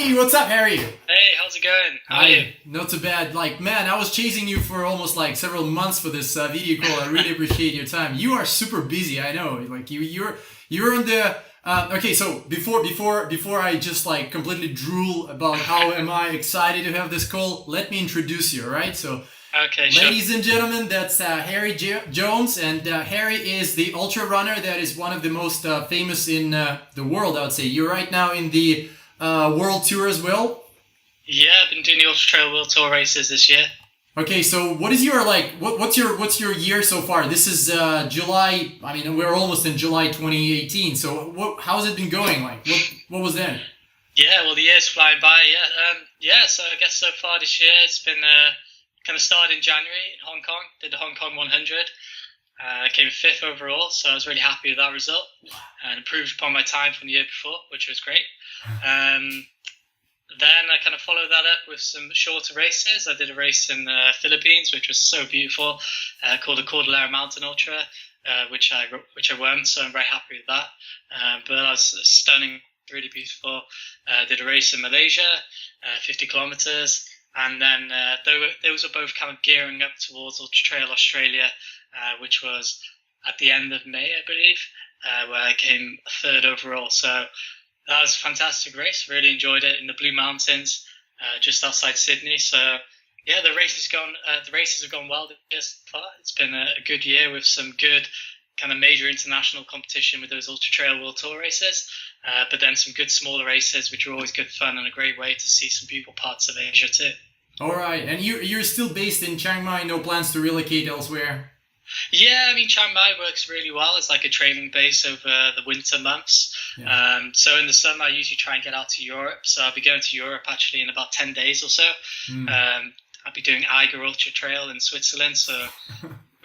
Hey, what's up, Harry? Hey, how's it going? How are you? Not too bad. Like, man, I was chasing you for almost like several months for this video call. I really appreciate your time. You are super busy, I know. Like, you're in the. Okay, so before I just like completely drool about how am I excited to have this call, let me introduce you, all right? So. Okay, sure. Ladies and gentlemen, that's Harry Jones, and Harry is the ultra runner that is one of the most famous in the world, I would say. You're right now in the world tour as well? Yeah, I've been doing the Ultra Trail World Tour races this year. Okay, so what is your like? What's your year so far? This is July. I mean, we're almost in July 2018. So how's it been going? Like, what was then? Yeah, well, the year's flying by. Yeah, so I guess so far this year it's been kind of started in January in Hong Kong. Did the Hong Kong 100. I came fifth overall, so I was really happy with that result and improved upon my time from the year before, which was great. Then I kind of followed that up with some shorter races. I did a race in the Philippines, which was so beautiful, called the Cordillera Mountain Ultra, which I won, so I'm very happy with that. But that was stunning, really beautiful. Did a race in Malaysia, 50 kilometers. And then those were both kind of gearing up towards Ultra Trail Australia, which was at the end of May, I believe, where I came third overall. So that was a fantastic race. Really enjoyed it in the Blue Mountains, just outside Sydney. So yeah, the races have gone well this far. It's been a good year with some good kind of major international competition with those Ultra Trail World Tour races. But then some good smaller races, which are always good fun and a great way to see some beautiful parts of Asia too. All right, and you're still based in Chiang Mai. No plans to relocate elsewhere? Yeah, I mean, Chiang Mai works really well. It's like a training base over the winter months. Yeah. So in the summer, I usually try and get out to Europe. So I'll be going to Europe actually in about 10 days or so. I'll be doing Eiger Ultra Trail in Switzerland. So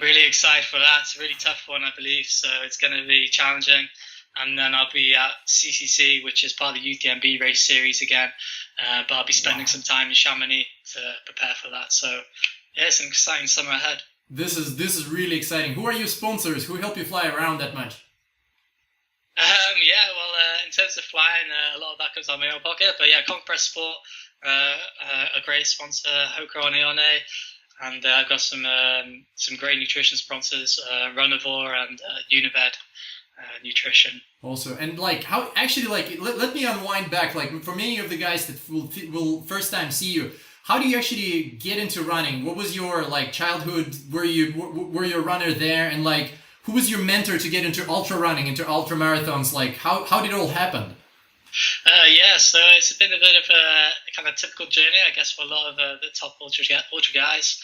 really excited for that. It's a really tough one, I believe. So it's going to be challenging. And then I'll be at CCC, which is part of the UTMB race series again. But I'll be spending some time in Chamonix to prepare for that. So yeah, it's an exciting summer ahead. This is really exciting. Who are your sponsors? Who help you fly around that much? In terms of flying, a lot of that goes out of my own pocket. But yeah, Compress Sport, a great sponsor, Hoka Onione, and I've got some great nutrition sponsors, Runivore and Unived Nutrition. Also, and like how actually like let me unwind back. Like for many of the guys that will first time see you. How do you actually get into running? What was your like childhood? Were you a runner there? And like, who was your mentor to get into ultra running, into ultra marathons? Like, how did it all happen? So it's been a bit of a kind of typical journey, I guess, for a lot of the top ultra guys.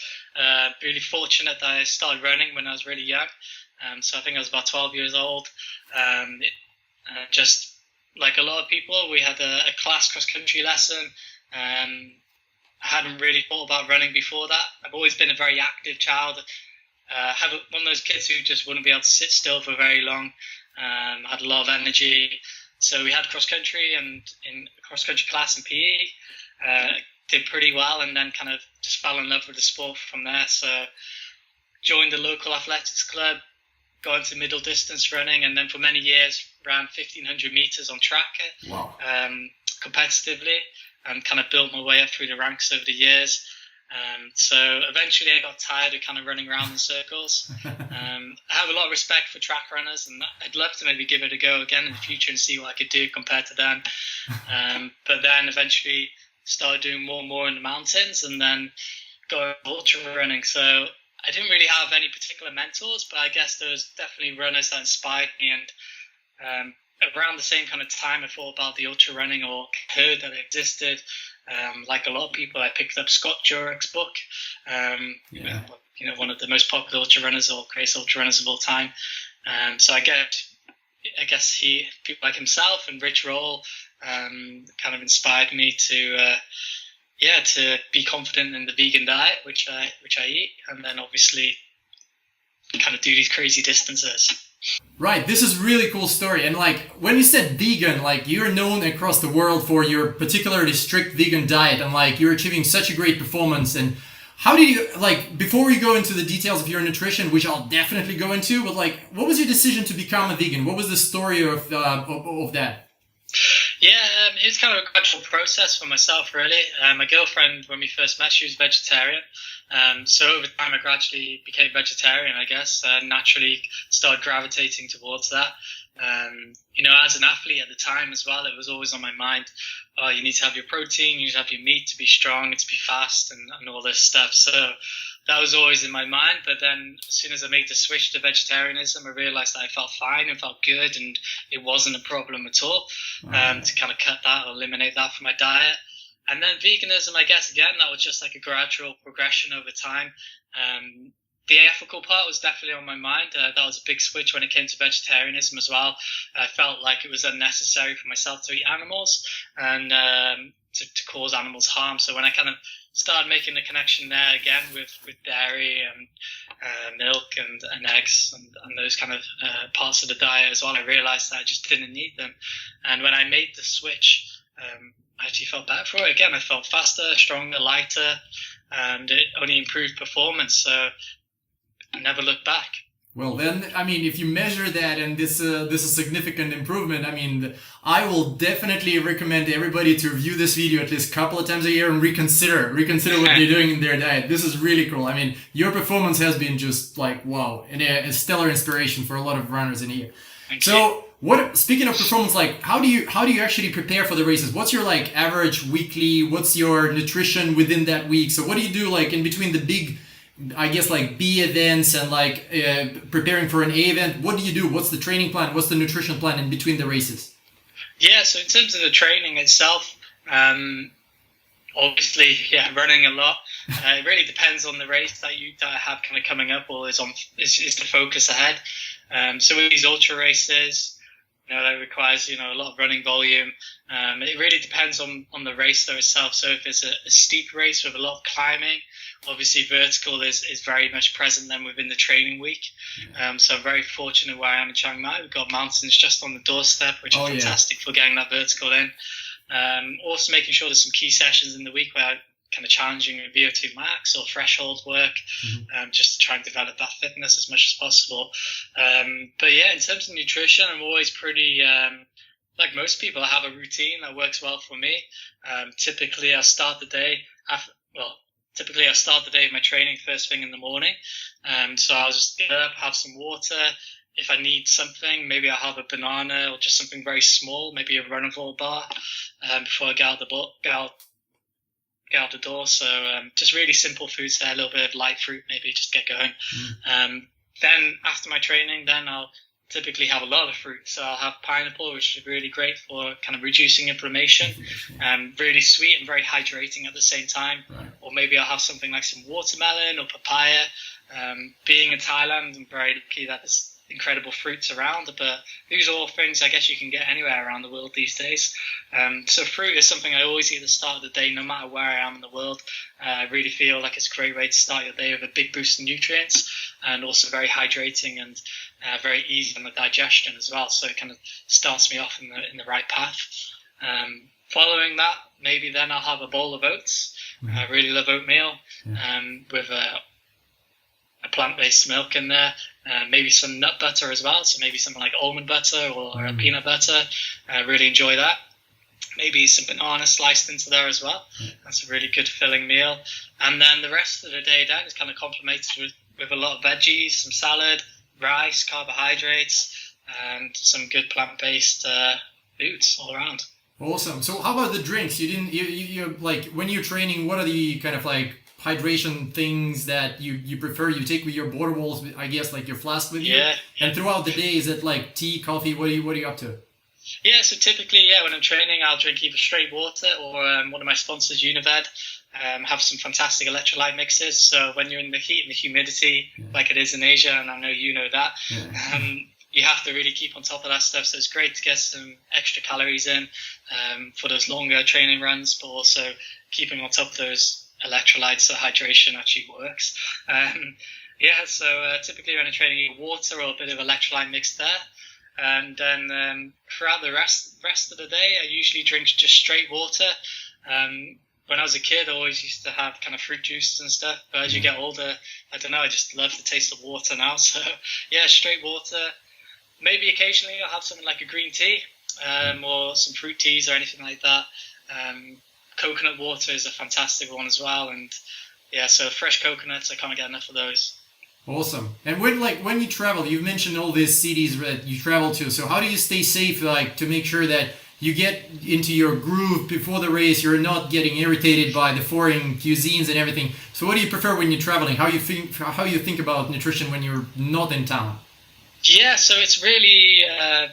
Really fortunate that I started running when I was really young. So I think I was about 12 years old. Just like a lot of people, we had a class cross-country lesson. I hadn't really thought about running before that. I've always been a very active child. One of those kids who just wouldn't be able to sit still for very long. Had a lot of energy. So we had cross-country and in cross-country class and PE. Did pretty well and then kind of just fell in love with the sport from there. So joined the local athletics club, got into middle distance running, and then for many years ran 1,500 meters on track. Wow. Competitively, and kind of built my way up through the ranks over the years. So eventually I got tired of kind of running around in circles. I have a lot of respect for track runners, and I'd love to maybe give it a go again in the future and see what I could do compared to them. But then eventually started doing more and more in the mountains, and then got ultra running. So I didn't really have any particular mentors, but I guess there was definitely runners that inspired me. And around the same kind of time, I thought about the ultra running or heard that it existed. Like a lot of people, I picked up Scott Jurek's book. One of the most popular ultra runners or greatest ultra runners of all time. So I guess people like himself and Rich Roll kind of inspired me to be confident in the vegan diet, which I eat, and then obviously kind of do these crazy distances. Right, this is really cool story. And like when you said vegan, like you're known across the world for your particularly strict vegan diet, and like you're achieving such a great performance. And how did you, like, before we go into the details of your nutrition, which I'll definitely go into, but like, what was your decision to become a vegan? What was the story of that? Yeah, it was kind of a gradual process for myself, really. My girlfriend, when we first met, she was vegetarian. So over time, I gradually became vegetarian, I guess, and naturally started gravitating towards that. As an athlete at the time as well, it was always on my mind. Oh, you need to have your protein, you need to have your meat to be strong and to be fast and all this stuff. So that was always in my mind. But then as soon as I made the switch to vegetarianism, I realized that I felt fine and felt good and it wasn't a problem at all to kind of cut that or eliminate that from my diet. And then veganism, I guess, again, that was just like a gradual progression over time. The ethical part was definitely on my mind. That was a big switch when it came to vegetarianism as well. I felt like it was unnecessary for myself to eat animals and to cause animals harm. So when I kind of started making the connection there again with dairy and milk and eggs and those kind of parts of the diet as well, I realized that I just didn't need them. And when I made the switch, I actually felt better for it. Again, I felt faster, stronger, lighter, and it only improved performance. So I never looked back. Well, then, I mean, if you measure that and this is significant improvement, I mean, I will definitely recommend everybody to review this video at least a couple of times a year and reconsider what they're doing in their diet. This is really cool. I mean, your performance has been just like, wow, and a stellar inspiration for a lot of runners in here. So, speaking of performance, like, how do you actually prepare for the races? What's your like average weekly? What's your nutrition within that week? So what do you do like in between the big, I guess, like B events and like preparing for an A event? What do you do? What's the training plan? What's the nutrition plan in between the races? Yeah, so in terms of the training itself, obviously, running a lot. It really depends on the race that I have kind of coming up or is the focus ahead. So with these ultra races, that requires a lot of running volume. It really depends on the race though itself. So if it's a steep race with a lot of climbing, obviously vertical is very much present then within the training week. So I'm very fortunate where I am in Chiang Mai. We've got mountains just on the doorstep, which are fantastic for getting that vertical in. Also making sure there's some key sessions in the week where I'm kind of challenging a VO2 max or threshold work, just to try and develop that fitness as much as possible. But yeah, in terms of nutrition, I'm always pretty, like most people, I have a routine that works well for me. Typically I start the day with my training first thing in the morning. So I'll just get up, have some water. If I need something, maybe I'll have a banana or just something very small, maybe a Runnerville bar, before I get out the door. So just really simple foods there, a little bit of light fruit, maybe just get going. Then after my training, then I'll typically have a lot of fruit. So I'll have pineapple, which is really great for kind of reducing inflammation, really sweet and very hydrating at the same time. Right. Or maybe I'll have something like some watermelon or papaya. Being in Thailand, I'm very lucky that there's incredible fruits around, but these are all things I guess you can get anywhere around the world these days. So fruit is something I always eat at the start of the day, no matter where I am in the world. I really feel like it's a great way to start your day with a big boost in nutrients and also very hydrating and very easy on the digestion as well. So it kind of starts me off in the right path. Following that, maybe then I'll have a bowl of oats. I really love oatmeal with a plant-based milk in there, maybe some nut butter as well, so maybe something like almond butter or peanut butter. I really enjoy that. Maybe some banana sliced into there as well. That's a really good filling meal. And then the rest of the day then is kind of complemented with a lot of veggies, some salad, rice, carbohydrates, and some good plant-based foods all around. Awesome. So how about the drinks? You like when you're training, what are the kind of like hydration things that you prefer? You take with your border walls, I guess, like your flask with you. And throughout the day, is it like tea, coffee? What are you up to? Yeah, so typically, when I'm training, I'll drink either straight water or one of my sponsors, Unived, have some fantastic electrolyte mixes. So when you're in the heat and the humidity, like it is in Asia, and I know you know that, you have to really keep on top of that stuff. So it's great to get some extra calories in for those longer training runs, but also keeping on top of those electrolytes so hydration actually works. So typically when I'm training, water or a bit of electrolyte mix there. And then throughout the rest of the day, I usually drink just straight water. When I was a kid, I always used to have kind of fruit juice and stuff. But as you get older, I don't know, I just love the taste of water now. So yeah, straight water. Maybe occasionally I'll have something like a green tea. or some fruit teas or anything like that. Coconut water is a fantastic one as well, and yeah, so fresh coconuts, I can't get enough of those. Awesome. And when you travel, you've mentioned all these cities that you travel to. So how do you stay safe, like to make sure that you get into your groove before the race? You're not getting irritated by the foreign cuisines and everything. So what do you prefer when you're traveling? How you think about nutrition when you're not in town? Yeah, so it's really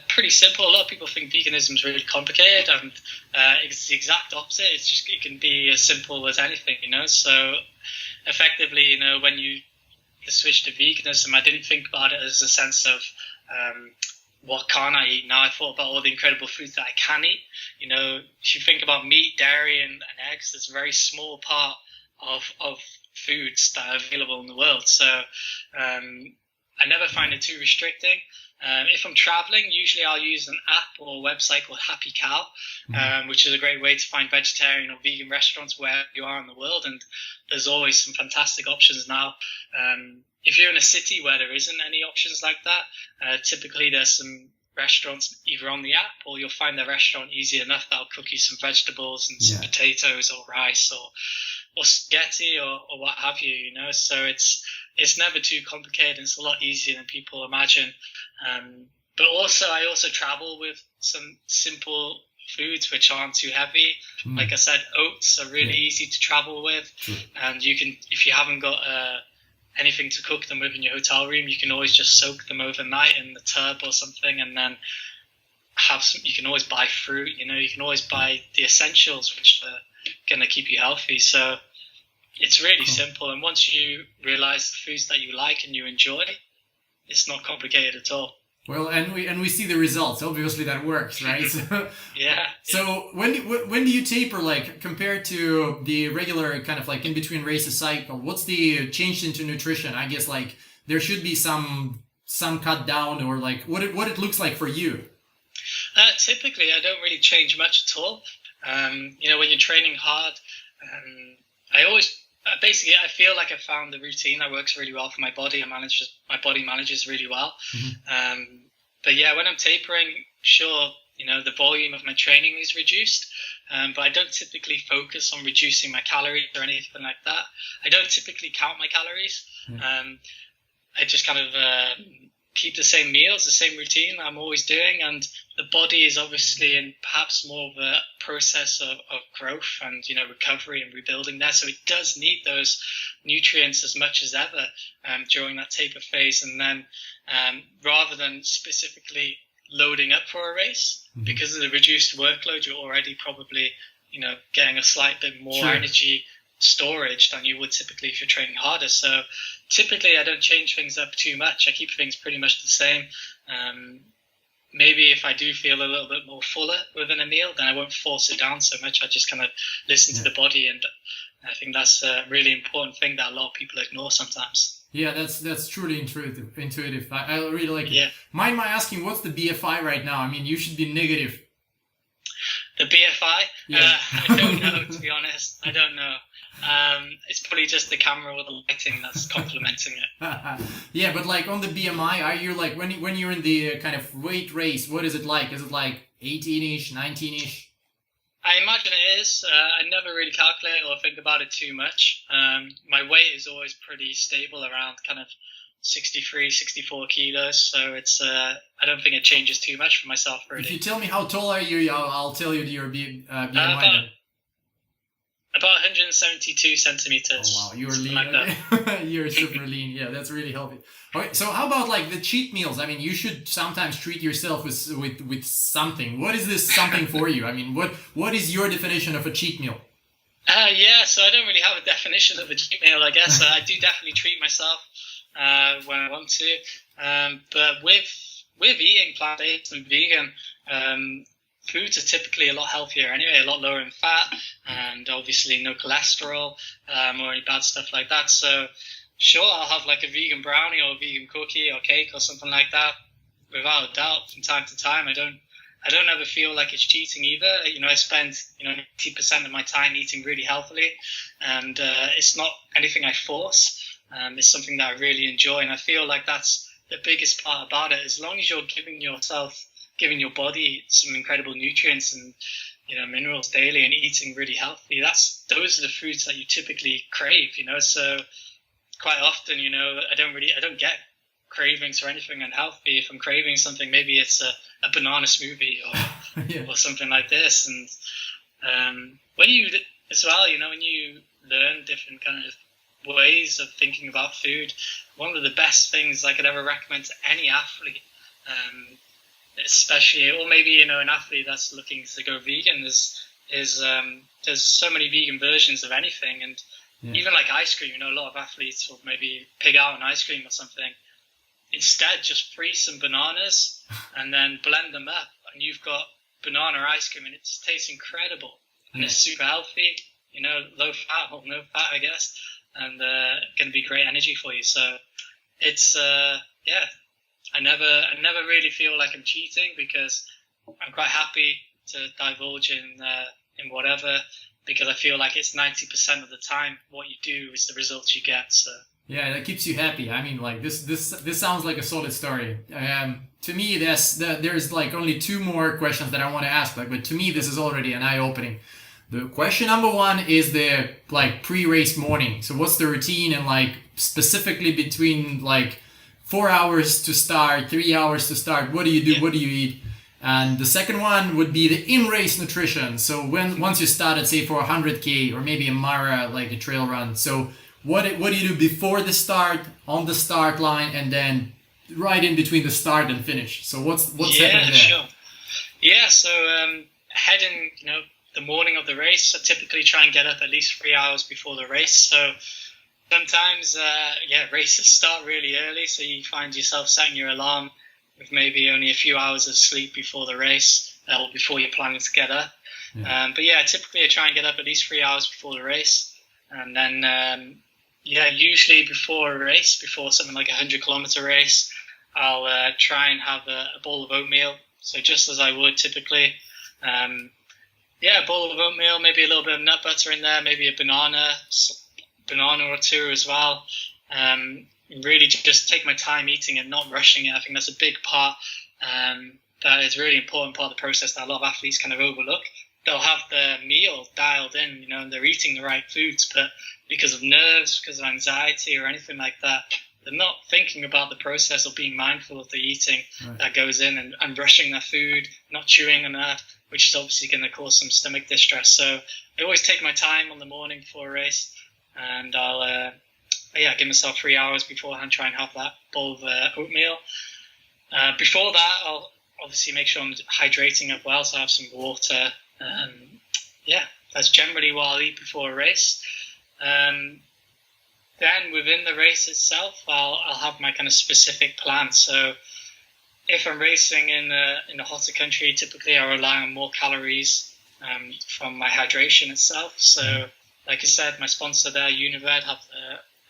pretty simple. A lot of people think veganism is really complicated, and it's the exact opposite. It can be as simple as anything, you know. So effectively, you know, when you switch to veganism, I didn't think about it as a sense of what can't I eat. Now I thought about all the incredible foods that I can eat. You know, if you think about meat, dairy, and eggs, it's a very small part of foods that are available in the world. So I never find it too restricting. If I'm traveling, usually I'll use an app or a website called Happy Cow, which is a great way to find vegetarian or vegan restaurants wherever you are in the world. And there's always some fantastic options now. If you're in a city where there isn't any options like that, typically there's some restaurants either on the app, or you'll find the restaurant easy enough that'll cook you some vegetables and some potatoes or rice or spaghetti or what have you, you know. So it's never too complicated. It's a lot easier than people imagine. But also, I also travel with some simple foods which aren't too heavy. Like I said, oats are really easy to travel with, and you can, if you haven't got anything to cook them with in your hotel room, you can always just soak them overnight in the tub or something, and then have some. You can always buy fruit. You know, you can always buy the essentials which are going to keep you healthy. So it's really simple, and once you realize the foods that you like and you enjoy, it's not complicated at all. Well, and we see the results. Obviously, that works, right? Yeah. So when do you taper, like compared to the regular kind of like in between races cycle? What's the change into nutrition? I guess like there should be some cut down, or like what it looks like for you. Typically, I don't really change much at all. You know, when you're training hard, I always. Basically, I feel like I found the routine that works really well for my body. My body manages really well. But yeah, when I'm tapering, sure, you know, the volume of my training is reduced. But I don't typically focus on reducing my calories or anything like that. I don't typically count my calories. I just kind of keep the same meals, the same routine I'm always doing, and the body is obviously in perhaps more of a process of growth and, you know, recovery and rebuilding there. So it does need those nutrients as much as ever during that taper phase. And then rather than specifically loading up for a race, because of the reduced workload, you're already probably, you know, getting a slight bit more energy storage than you would typically if you're training harder. So typically I don't change things up too much. I keep things pretty much the same. Maybe if I do feel a little bit more fuller within a meal, then I won't force it down so much. I just kind of listen to the body, and I think that's a really important thing that a lot of people ignore sometimes. Yeah, that's truly intuitive. I really like it. Yeah. Mind my asking, what's the BFI right now? I mean, you should be negative. The BFI? Yeah. I don't know, to be honest. I don't know. It's probably just the camera or the lighting that's complementing it. Yeah, but like on the BMI, are you like when you're in the kind of weight race, what is it like? Is it like 18-ish, 19-ish? I imagine it is. I never really calculate or think about it too much. My weight is always pretty stable around kind of 63, 64 kilos. So it's I don't think it changes too much for myself, really. If you tell me how tall are you, I'll tell you your BMI. About 172 centimeters. Oh wow, you're lean. Like You're super lean. Yeah, that's really healthy. Okay, so how about like the cheat meals? I mean, you should sometimes treat yourself with something. What is this something for you? I mean, what is your definition of a cheat meal? Yeah, so I don't really have a definition of a cheat meal, I guess. I do definitely treat myself when I want to. But with eating plant-based and vegan, foods are typically a lot healthier anyway, a lot lower in fat, and obviously no cholesterol or any bad stuff like that. So sure, I'll have like a vegan brownie or a vegan cookie or cake or something like that, without a doubt, from time to time. I don't ever feel like it's cheating either. You know, I spend 90% of my time eating really healthily, and it's not anything I force. It's something that I really enjoy, and I feel like that's the biggest part about it. As long as you're giving yourself giving your body some incredible nutrients and minerals daily and eating really healthy, those are the foods that you typically crave. So quite often, I don't get cravings for anything unhealthy. If I'm craving something, maybe it's a banana smoothie or Yeah. or something like this. And when you as well, when you learn different kind of ways of thinking about food, one of the best things I could ever recommend to any athlete, especially, or maybe an athlete that's looking to go vegan, is there's so many vegan versions of anything, and even like ice cream. A lot of athletes will maybe pig out on ice cream or something. Instead, just freeze some bananas and then blend them up, and you've got banana ice cream, and it just tastes incredible, and it's super healthy. Low fat or no fat, I guess, and going to be great energy for you. So it's I never really feel like I'm cheating, because I'm quite happy to divulge in whatever, because I feel like it's 90% of the time what you do is the results you get. So yeah, that keeps you happy. I mean, like this sounds like a solid story. To me, there's like only two more questions that I want to ask. But to me, this is already an eye-opening. The question number one is the like pre-race morning. So what's the routine, and like specifically between like 4 hours to start, 3 hours to start? What do you do? Yeah. What do you eat? And the second one would be the in-race nutrition. So once you started, say for 100K or maybe a Mara, like a trail run. So what do you do before the start, on the start line, and then right in between the start and finish? So what's happening there? Sure. Yeah, so heading, the morning of the race, I typically try and get up at least 3 hours before the race. So sometimes, races start really early, so you find yourself setting your alarm with maybe only a few hours of sleep before the race, or before you're planning to get up. Yeah. Typically I try and get up at least 3 hours before the race. And then, usually before a race, before something like a 100-kilometer race, I'll try and have a bowl of oatmeal. So just as I would typically. A bowl of oatmeal, maybe a little bit of nut butter in there, maybe a banana or two as well. Really just take my time eating it, not rushing it. I think that's a big part. That is a really important part of the process that a lot of athletes kind of overlook. They'll have their meal dialed in, and they're eating the right foods, but because of nerves, because of anxiety or anything like that, they're not thinking about the process or being mindful of the eating that goes in, and rushing their food, not chewing enough, which is obviously going to cause some stomach distress. So I always take my time on the morning before a race, and I'll give myself 3 hours beforehand, try and have that bowl of oatmeal. Before that, I'll obviously make sure I'm hydrating up well, so I have some water. That's generally what I'll eat before a race. Then within the race itself, I'll have my kind of specific plan. So if I'm racing in a hotter country, typically I rely on more calories from my hydration itself. So like I said, my sponsor there, Univet, have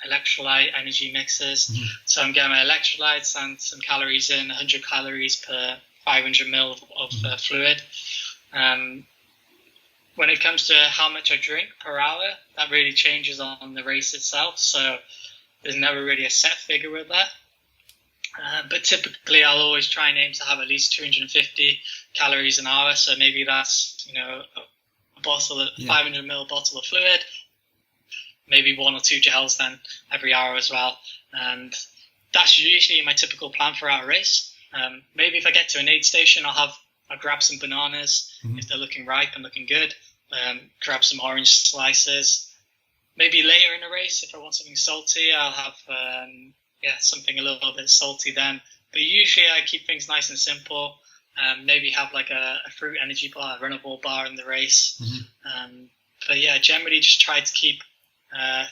electrolyte energy mixes. Mm-hmm. So I'm getting my electrolytes and some calories in, 100 calories per 500 ml of fluid. When it comes to how much I drink per hour, that really changes on the race itself. So there's never really a set figure with that. But typically I'll always try and aim to have at least 250 calories an hour. So maybe that's, a bottle, 500 ml bottle of fluid, maybe 1 or 2 gels then every hour as well. And that's usually my typical plan for our race. Maybe if I get to an aid station, I'll grab some bananas if they're looking ripe and looking good. Grab some orange slices. Maybe later in the race, if I want something salty, I'll have something a little bit salty then. But usually I keep things nice and simple. Maybe have like a fruit energy bar, a runnable bar in the race. Generally just try to keep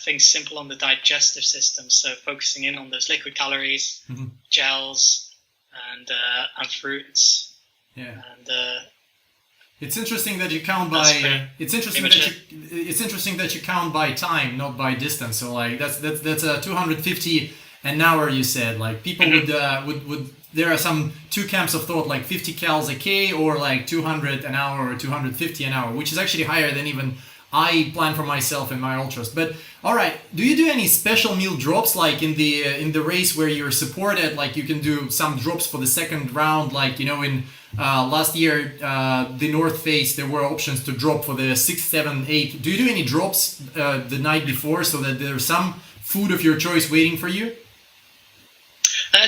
things simple on the digestive system. So focusing in on those liquid calories, gels, and fruits. Yeah. And it's interesting that you count by. It's interesting that you count by time, not by distance. So like that's a 250 an hour. You said like people would. There are some two camps of thought, like 50 cals a K or like 200 an hour or 250 an hour, which is actually higher than even I plan for myself in my ultras. But all right, do you do any special meal drops like in the race where you're supported? Like you can do some drops for the second round, like in last year, the North Face, there were options to drop for the 6, 7, 8. Do you do any drops the night before so that there's some food of your choice waiting for you?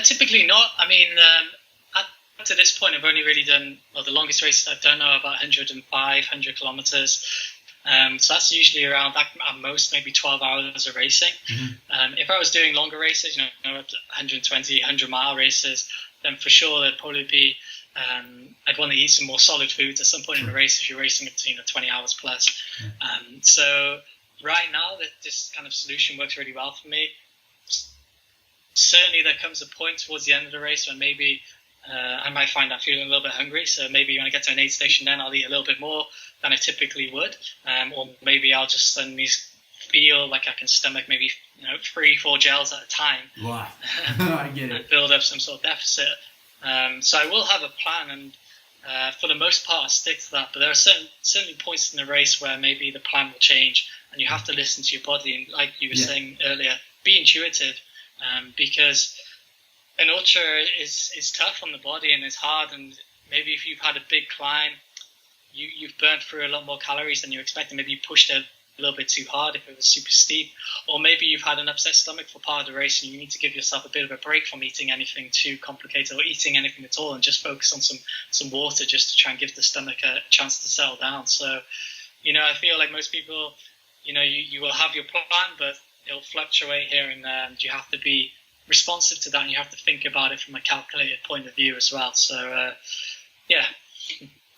Typically not. I mean, up to this point, I've only really done, well, the longest races I've done are about 100 kilometers. So that's usually around, at most, maybe 12 hours of racing. If I was doing longer races, up to 120, 100-mile races, then for sure there'd probably be, I'd want to eat some more solid foods at some point in the race if you're racing 20 hours plus. So right now, this kind of solution works really well for me. Certainly there comes a point towards the end of the race when maybe I might find I'm feeling a little bit hungry, so maybe when I get to an aid station then I'll eat a little bit more than I typically would, or maybe I'll just suddenly feel like I can stomach maybe 3-4 gels at a time. Wow. I get it. And build up some sort of deficit. So I will have a plan, and for the most part I'll stick to that, but there are certainly points in the race where maybe the plan will change and you have to listen to your body, and like you were saying earlier, be intuitive, because an ultra is tough on the body and it's hard, and maybe if you've had a big climb, you've burnt through a lot more calories than you expected. Maybe you pushed it a little bit too hard if it was super steep, or maybe you've had an upset stomach for part of the race and you need to give yourself a bit of a break from eating anything too complicated or eating anything at all, and just focus on some water just to try and give the stomach a chance to settle down. So I feel like most people, you will have your plan, but it'll fluctuate here and there, and you have to be responsive to that, and you have to think about it from a calculated point of view as well. So yeah.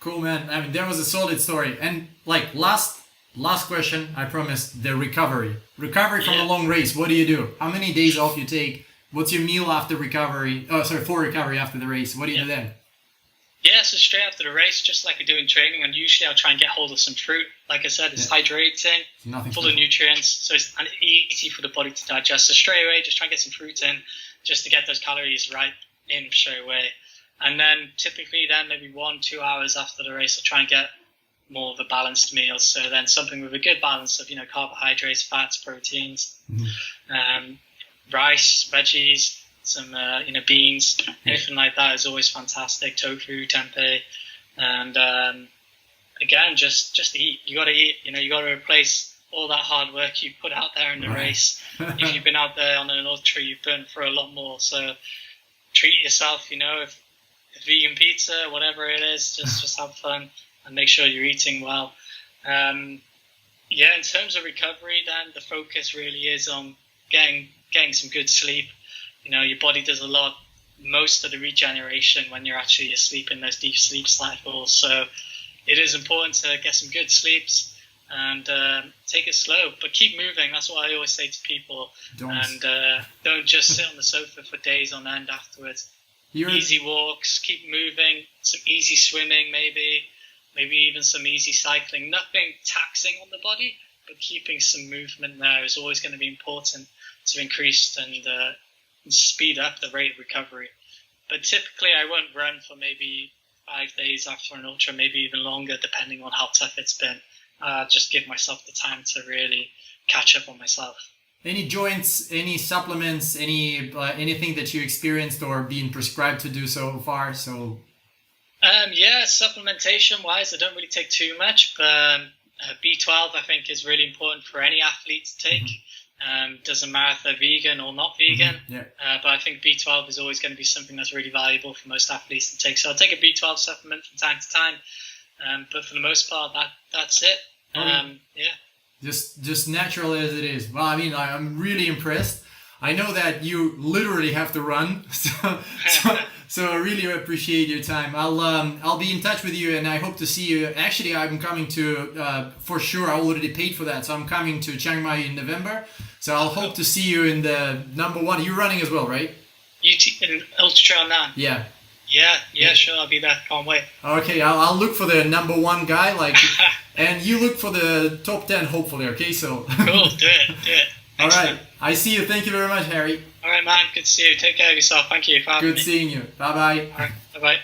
Cool, man. I mean, that was a solid story. And like last question, I promised, the recovery from a long race. What do you do? How many days off you take? What's your meal after recovery? For recovery after the race. What do you do then? Yeah, so straight after the race, just like I do in training, and usually I'll try and get hold of some fruit. Like I said, it's hydrating, full of nutrients, so it's easy for the body to digest. So straight away, just try and get some fruit in, just to get those calories right in straight away. And then typically then maybe 1-2 hours after the race, I'll try and get more of a balanced meal. So then something with a good balance of, carbohydrates, fats, proteins, rice, veggies, some beans, anything like that is always fantastic. Tofu, tempeh, and again, just eat. You got to eat. You got to replace all that hard work you put out there in the race. If you've been out there on an ultra, you've burned for a lot more. So treat yourself. If vegan pizza, whatever it is, just have fun and make sure you're eating well. In terms of recovery, then the focus really is on getting some good sleep. Your body does most of the regeneration when you're actually asleep in those deep sleep cycles. So it is important to get some good sleeps and take it slow, but keep moving. That's what I always say to people. Don't just sit on the sofa for days on end afterwards. Easy walks, keep moving, some easy swimming, maybe even some easy cycling. Nothing taxing on the body, but keeping some movement there is always going to be important to increase and speed up the rate of recovery. But typically I won't run for maybe 5 days after an ultra, maybe even longer, depending on how tough it's been. Just give myself the time to really catch up on myself. Any joints, any supplements, anything that you experienced or been prescribed to do so far? So supplementation wise, I don't really take too much, but B12 I think is really important for any athlete to take. Doesn't matter if they're vegan or not vegan, but I think B12 is always going to be something that's really valuable for most athletes to take. So I'll take a B12 supplement from time to time, but for the most part, that's it. Just natural as it is. Well, I mean, I'm really impressed. I know that you literally have to run, so I really appreciate your time. I'll be in touch with you, and I hope to see you. Actually, I'm coming to for sure. I already paid for that, so I'm coming to Chiang Mai in November. So I'll hope to see you in the #1. You're running as well, right? In Ultra Trail now. Yeah. Yeah, sure. I'll be there. Can't wait. Okay, I'll look for the #1 guy, and you look for the top 10, hopefully. Okay, so. Cool. Do it. All right. I see you. Thank you very much, Harry. All right, man. Good to see you. Take care of yourself. Thank you for having me. Good seeing you. Bye-bye. All right. Bye-bye.